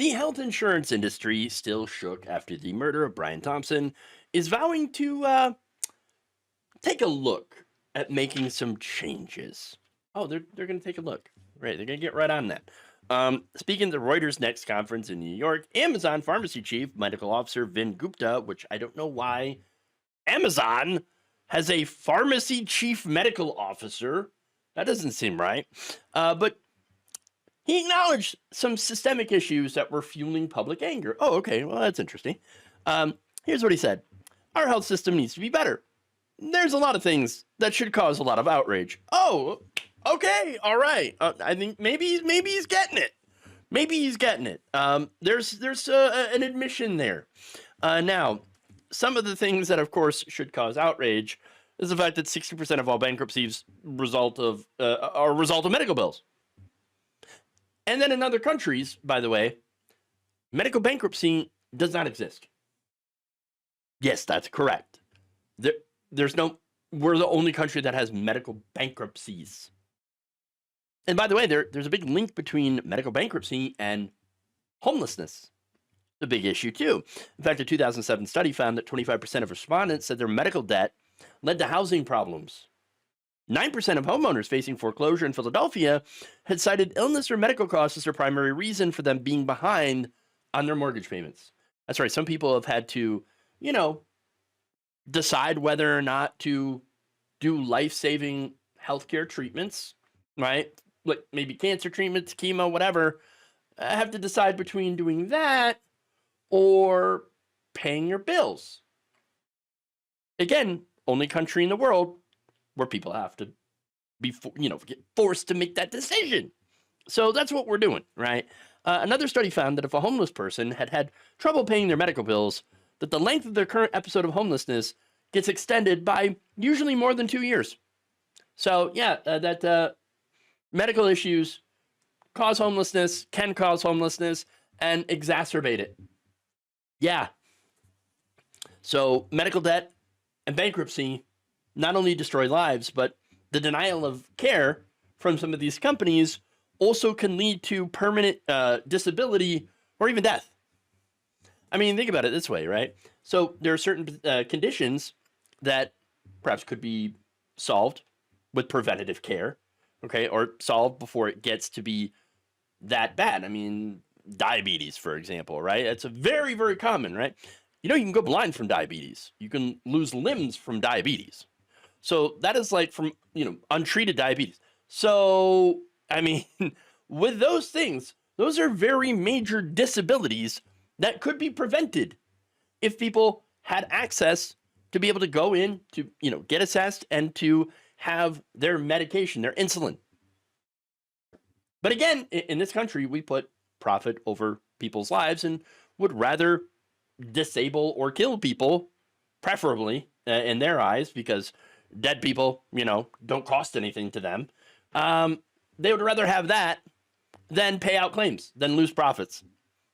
The health insurance industry, still shook after the murder of Brian Thompson, is vowing to take a look at making some changes. Oh, they're going to take a look. Right, they're going to get right on that. Speaking at the Reuters Next conference in New York, Amazon pharmacy chief medical officer Vin Gupta, which I don't know why Amazon has a pharmacy chief medical officer. That doesn't seem right. But he acknowledged some systemic issues that were fueling public anger. Oh, okay. Well, that's interesting. Here's what he said: our health system needs to be better. There's a lot of things that should cause a lot of outrage. Oh, okay. All right. I think maybe he's getting it. Maybe he's getting it. There's an admission there. Now, some of the things that, of course, should cause outrage is the fact that 60% of all bankruptcies are a result of medical bills. And then in other countries, by the way, medical bankruptcy does not exist. Yes, that's correct. We're the only country that has medical bankruptcies. And by the way, there's a big link between medical bankruptcy and homelessness. A big issue too. In fact, a 2007 study found that 25% of respondents said their medical debt led to housing problems. 9% of homeowners facing foreclosure in Philadelphia had cited illness or medical costs as their primary reason for them being behind on their mortgage payments. That's right. Some people have had to, decide whether or not to do life-saving healthcare treatments, right? Like maybe cancer treatments, chemo, whatever. Have to decide between doing that or paying your bills. Again, only country in the world where people have to be, get forced to make that decision. So that's what we're doing, right? Another study found that if a homeless person had trouble paying their medical bills, that the length of their current episode of homelessness gets extended by usually more than 2 years. So yeah, that medical issues can cause homelessness, and exacerbate it. Yeah. So medical debt and bankruptcy not only destroy lives, but the denial of care from some of these companies also can lead to permanent disability or even death. I mean, think about it this way, right? So there are certain conditions that perhaps could be solved with preventative care, okay, or solved before it gets to be that bad. I mean, diabetes, for example, right? It's a very, very common, right? You can go blind from diabetes. You can lose limbs from diabetes. So that is like from, untreated diabetes. So, I mean, with those things, those are very major disabilities that could be prevented if people had access to be able to go in to, get assessed and to have their medication, their insulin. But again, in this country, we put profit over people's lives and would rather disable or kill people, preferably in their eyes, because dead people, don't cost anything to them. They would rather have that than pay out claims, than lose profits.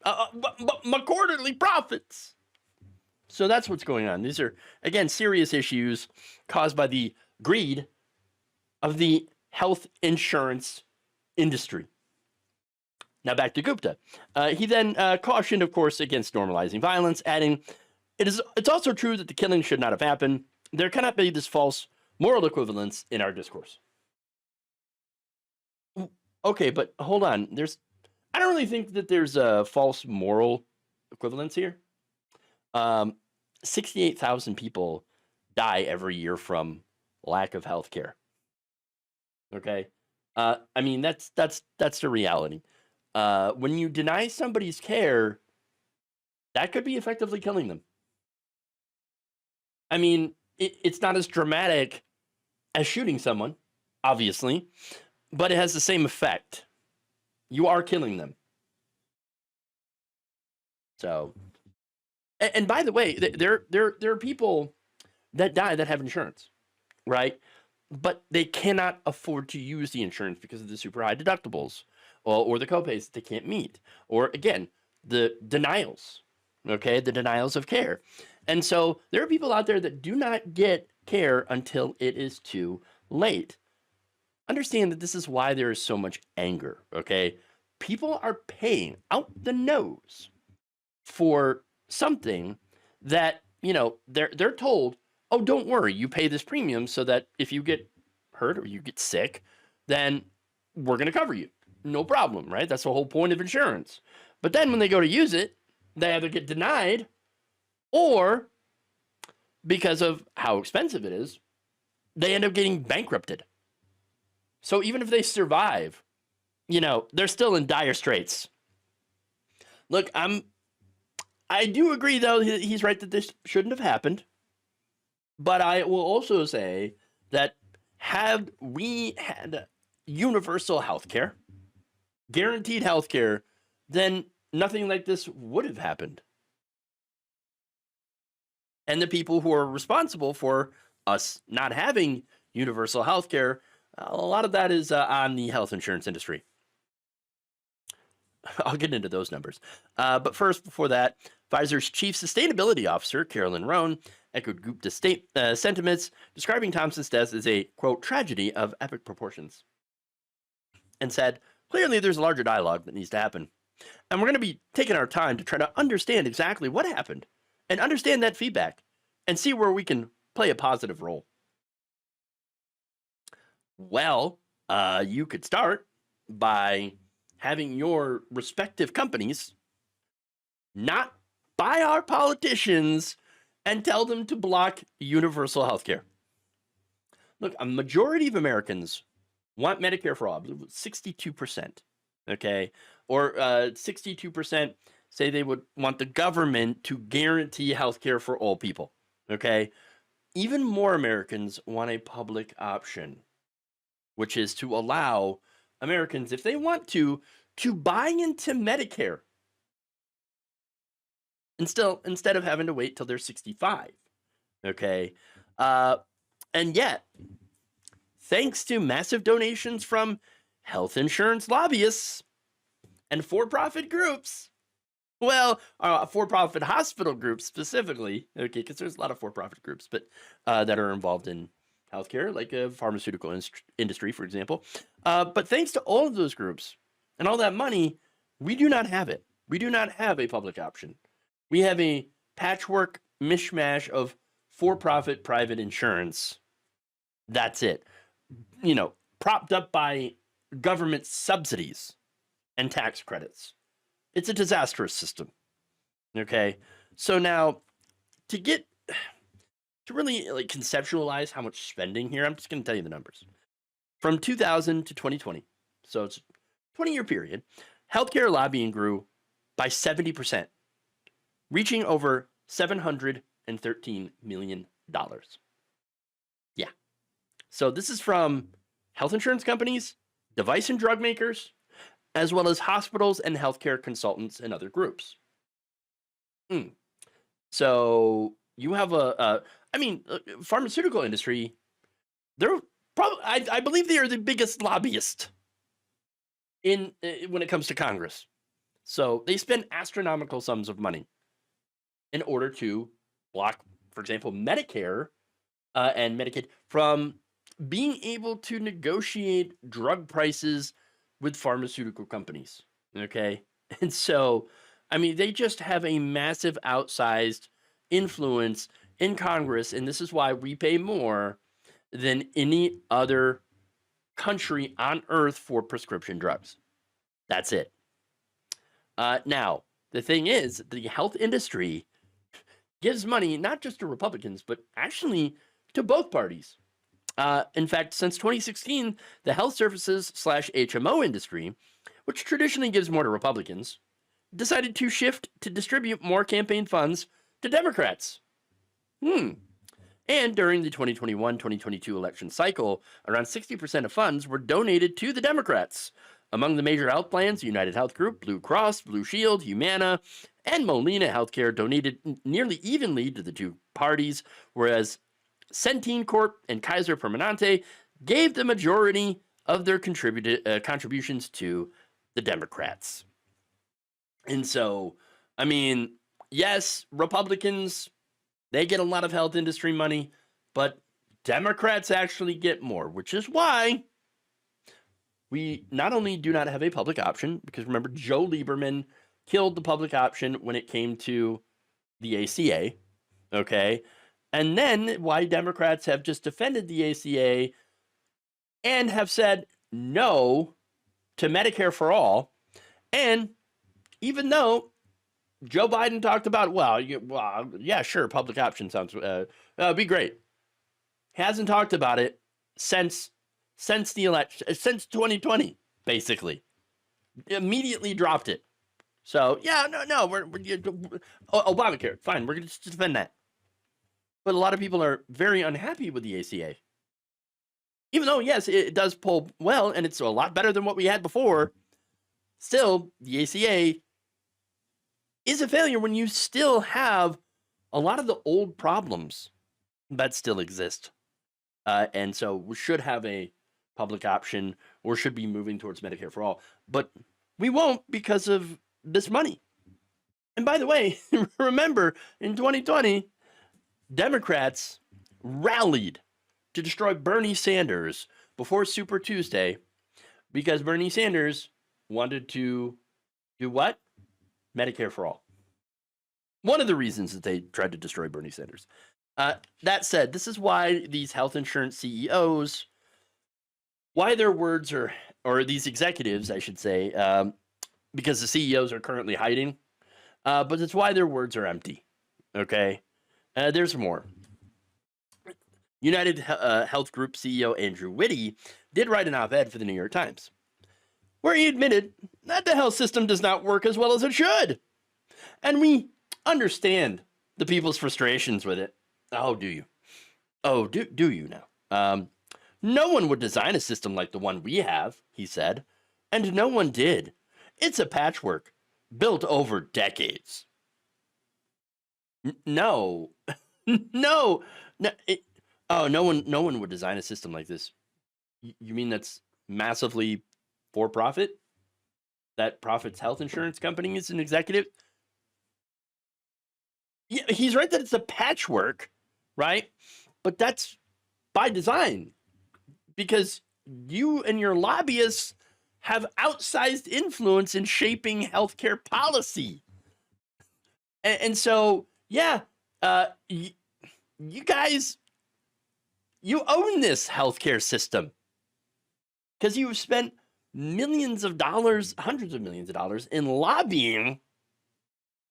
But quarterly profits. So that's what's going on. These are, again, serious issues caused by the greed of the health insurance industry. Now back to Gupta. He then cautioned, of course, against normalizing violence, adding, it's also true that the killing should not have happened. There cannot be this false moral equivalence in our discourse. Okay, but hold on. I don't really think that there's a false moral equivalence here. 68,000 people die every year from lack of health care. Okay? I mean, that's the reality. When you deny somebody's care, that could be effectively killing them. I mean, it's not as dramatic as shooting someone, obviously, but it has the same effect. You are killing them. So, and by the way, there are people that die that have insurance, right? But they cannot afford to use the insurance because of the super high deductibles or the copays that they can't meet. Or again, the denials, okay? The denials of care. And so there are people out there that do not get care until it is too late. Understand that this is why there is so much anger, okay? people are paying out the nose for something that, they're told, oh, don't worry, you pay this premium so that if you get hurt or you get sick, then we're going to cover you. No problem, right? That's the whole point of insurance. But then when they go to use it, they either get denied, or because of how expensive it is, they end up getting bankrupted. So even if they survive, they're still in dire straits. Look, I do agree, though, he's right that this shouldn't have happened. But I will also say that had we had universal healthcare, guaranteed healthcare, then nothing like this would have happened. And the people who are responsible for us not having universal healthcare, a lot of that is on the health insurance industry. I'll get into those numbers. But first, before that, Pfizer's chief sustainability officer, Carolyn Roan, echoed Gupta's sentiments, describing Thompson's death as a, quote, tragedy of epic proportions, and said, clearly there's a larger dialogue that needs to happen. And we're going to be taking our time to try to understand exactly what happened and understand that feedback and see where we can play a positive role. Well, you could start by having your respective companies not buy our politicians and tell them to block universal health care. Look, a majority of Americans want Medicare for all. 62%, okay? Or 62% say they would want the government to guarantee health care for all people, okay? Even more Americans want a public option, which is to allow Americans, if they want to buy into Medicare instead of having to wait till they're 65. Okay. And yet, thanks to massive donations from health insurance lobbyists and for-profit groups, for-profit hospital groups specifically, okay, because there's a lot of for-profit groups, but that are involved in healthcare, like a pharmaceutical industry, for example. But thanks to all of those groups and all that money, we do not have it. We do not have a public option. We have a patchwork mishmash of for-profit private insurance. That's it. Propped up by government subsidies and tax credits. It's a disastrous system. Okay. So now to really conceptualize how much spending here, I'm just going to tell you the numbers. From 2000 to 2020, so it's a 20-year period, healthcare lobbying grew by 70%, reaching over $713 million. Yeah. So this is from health insurance companies, device and drug makers, as well as hospitals and healthcare consultants and other groups. So you have pharmaceutical industry, they're probably, I believe they are the biggest lobbyist when it comes to Congress. So they spend astronomical sums of money in order to block, for example, Medicare and Medicaid from being able to negotiate drug prices with pharmaceutical companies. Okay. And so, they just have a massive outsized influence in Congress. And this is why we pay more than any other country on earth for prescription drugs. That's it. Now, the thing is, the health industry gives money not just to Republicans, but actually to both parties. In fact, since 2016, the health services / HMO industry, which traditionally gives more to Republicans, decided to shift to distribute more campaign funds to Democrats. And during the 2021-2022 election cycle, around 60% of funds were donated to the Democrats. Among the major health plans, United Health Group, Blue Cross, Blue Shield, Humana, and Molina Healthcare donated nearly evenly to the two parties, whereas Centene Corp and Kaiser Permanente gave the majority of their contributions to the Democrats. And so, yes, Republicans, they get a lot of health industry money, but Democrats actually get more, which is why We not only do not have a public option, because remember, Joe Lieberman killed the public option when it came to the ACA, okay? And then why Democrats have just defended the ACA and have said no to Medicare for all. And even though Joe Biden talked about, well, yeah, sure, public option sounds be great. Hasn't talked about it since the election, since 2020, basically. Immediately dropped it. So yeah, no, we're Obamacare, fine, we're going to defend that. But a lot of people are very unhappy with the ACA. Even though, yes, it does poll well, and it's a lot better than what we had before, still, the ACA is a failure when you still have a lot of the old problems that still exist. And so we should have a public option or should be moving towards Medicare for all. But we won't because of this money. And by the way, remember, in 2020, Democrats rallied to destroy Bernie Sanders before Super Tuesday because Bernie Sanders wanted to do what? Medicare for all. One of the reasons that they tried to destroy Bernie Sanders. That said, this is why these health insurance CEOs, why their words are, or these executives, I should say, because the CEOs are currently hiding, but it's why their words are empty. Okay? There's more. United Health Group CEO Andrew Whitty did write an op-ed for the New York Times, where he admitted that the health system does not work as well as it should. And we understand the people's frustrations with it. Oh, do you? Oh, do you now? No one would design a system like the one we have, he said, and no one did. It's a patchwork built over decades. No, no. No one would design a system like this. You mean that's massively for profit? That profits health insurance companies and executive? Yeah, he's right that it's a patchwork, right? But that's by design because you and your lobbyists have outsized influence in shaping healthcare policy. And so, yeah, you guys, you own this healthcare system because you've spent millions of dollars, hundreds of millions of dollars in lobbying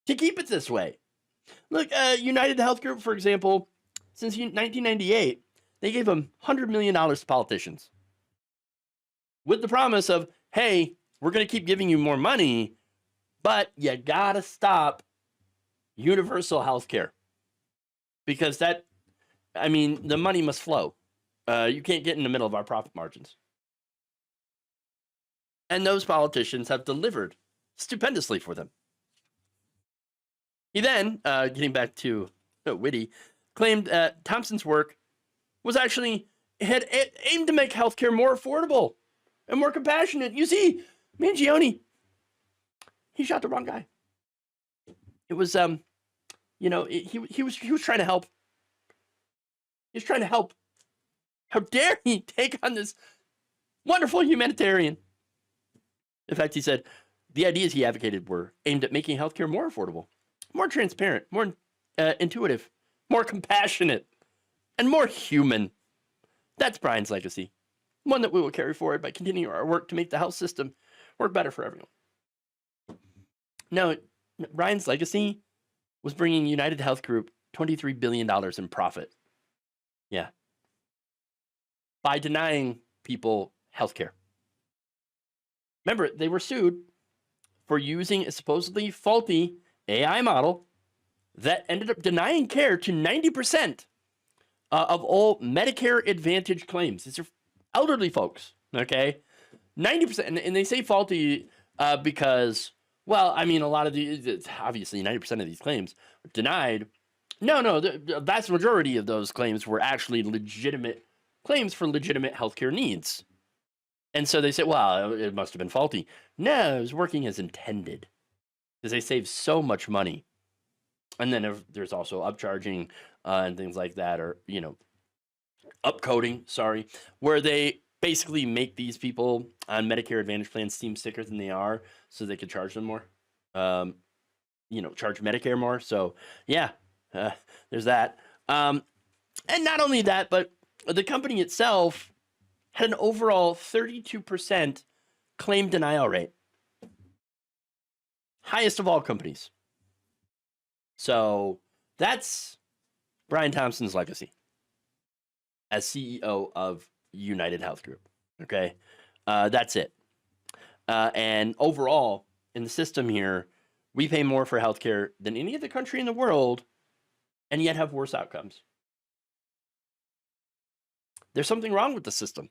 to keep it this way. Look, United Health Group, for example, since 1998, they gave them $100 million to politicians with the promise of, hey, we're going to keep giving you more money, but you got to stop universal health care because the money must flow. You can't get in the middle of our profit margins. And those politicians have delivered stupendously for them. He then, getting back to Whitty, claimed Thompson's work was actually had aimed to make healthcare more affordable and more compassionate. You see, Mangione, he shot the wrong guy. It was, he was trying to help. He was trying to help. How dare he take on this wonderful humanitarian? In fact, he said the ideas he advocated were aimed at making healthcare more affordable, more transparent, more intuitive, more compassionate, and more human. That's Brian's legacy, one that we will carry forward by continuing our work to make the health system work better for everyone. No, Brian's legacy was bringing United Health Group $23 billion in profit. Yeah. By denying people healthcare. Remember, they were sued for using a supposedly faulty AI model that ended up denying care to 90% of all Medicare Advantage claims. These are elderly folks, okay? 90%, and they say faulty because, well, I mean, a lot of these, obviously 90% of these claims were denied. No, the vast majority of those claims were actually legitimate claims for legitimate healthcare needs. And so they say, well, it must have been faulty. No, it was working as intended because they save so much money. And then there's also upcharging and things like that, or, upcoding, where they basically make these people on Medicare Advantage plans seem sicker than they are so they could charge them more. Charge Medicare more. So yeah, there's that. And not only that, but the company itself had an overall 32% claim denial rate. Highest of all companies. So that's Brian Thompson's legacy as CEO of United Health Group. Okay. That's it. And overall, in the system here, we pay more for healthcare than any other country in the world and yet have worse outcomes. There's something wrong with the system.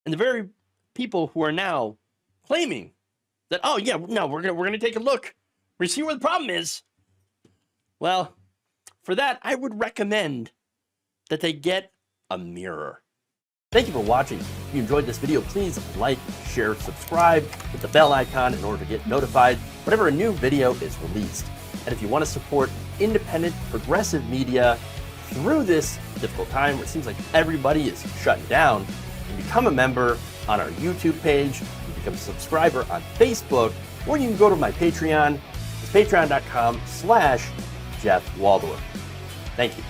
And the very people who are now claiming that, oh yeah, no, we're gonna take a look. We see where the problem is. Well, for that, I would recommend that they get a mirror. Thank you for watching. If you enjoyed this video, please like, share, subscribe, hit the bell icon in order to get notified whenever a new video is released. And if you want to support independent, progressive media through this difficult time where it seems like everybody is shutting down, you can become a member on our YouTube page, you can become a subscriber on Facebook, or you can go to my Patreon. It's patreon.com/Jeff Waldorf. Thank you.